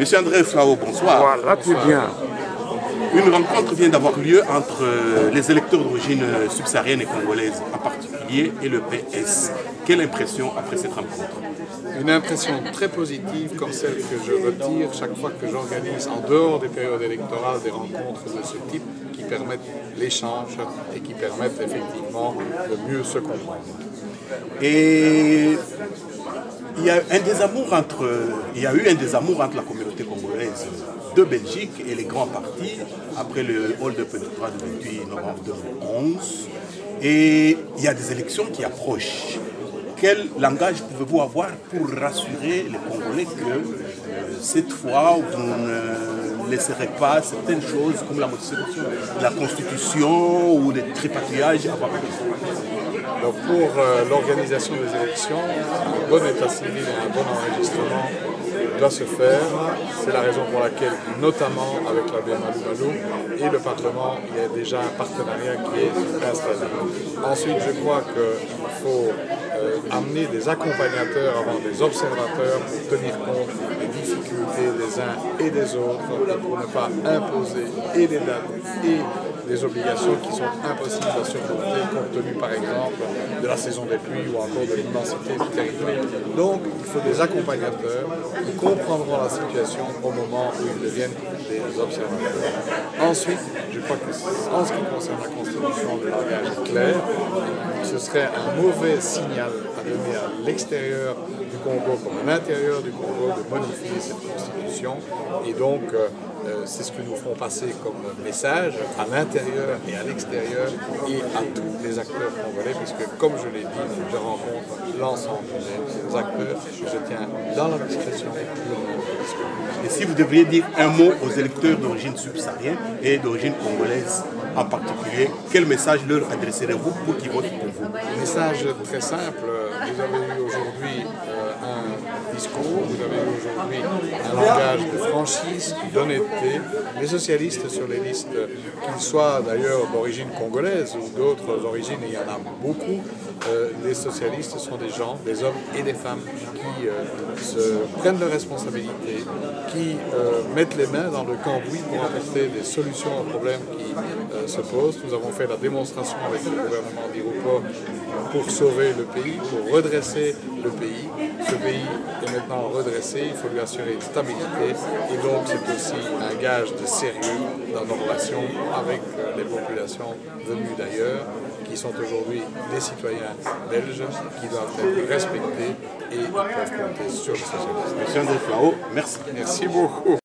Monsieur André Flao, bonsoir. Voilà, très bien. Une rencontre vient d'avoir lieu entre les électeurs d'origine subsaharienne et congolaise en particulier et le PS. Quelle impression après cette rencontre? Une impression très positive comme celle que je retire chaque fois que j'organise en dehors des périodes électorales des rencontres de ce type qui permettent l'échange et qui permettent effectivement de mieux se comprendre. Et il y a eu un désamour entre la communauté congolaise de Belgique et les grands partis après le hold-up du 28 novembre 2011. Et il y a des élections qui approchent. Quel langage pouvez-vous avoir pour rassurer les Congolais que cette fois vous ne laisserez pas certaines choses comme la modification de la Constitution ou des tripatouillages avoir lieu? Donc pour l'organisation des élections, un bon état civil et un bon enregistrement doit se faire. C'est la raison pour laquelle, notamment avec la Malou et le Parlement, il y a déjà un partenariat qui est installé. Ensuite, je crois qu'il faut amener des accompagnateurs avant des observateurs pour tenir compte des difficultés des uns et des autres, pour ne pas imposer et des dates et des obligations qui sont impossibles à surmonter compte tenu par exemple de la saison des pluies ou encore de l'immensité du territoire. Donc il faut des accompagnateurs qui comprendront la situation au moment où ils deviennent des observateurs. Ensuite, je crois que en ce qui concerne la Constitution, le langage est clair. Ce serait un mauvais signal à donner à l'extérieur du Congo comme à l'intérieur du Congo de modifier cette Constitution. Et donc, c'est ce que nous ferons passer comme message à l'intérieur et à l'extérieur et à tous les acteurs congolais, puisque, comme je l'ai dit, je rencontre l'ensemble des acteurs. Je tiens dans la discrétion le monde. Et si vous devriez dire un mot aux électeurs d'origine subsaharienne et d'origine congolaise en particulier, quel message leur adresserez-vous pour qu'ils votent pour vous? Un message très simple. Vous avez eu aujourd'hui un discours, vous avez eu aujourd'hui un langage de franchise, d'honnêteté. Les socialistes sur les listes, qu'ils soient d'ailleurs d'origine congolaise ou d'autres origines, et il y en a beaucoup, les socialistes sont des gens, des hommes et des femmes qui se prennent leurs responsabilités, qui mettent les mains dans le cambouis pour apporter des solutions aux problèmes qui se posent. Nous avons fait la démonstration avec le gouvernement d'Iropo pour sauver le pays, pour redresser le pays. Ce pays est maintenant redressé, il faut lui assurer une stabilité et donc c'est aussi un gage de sérieux dans nos relations avec les populations venues d'ailleurs, qui sont aujourd'hui des citoyens belges, qui doivent être respectés et peuvent compter sur les socialistes. Monsieur André Flao, merci. Merci beaucoup.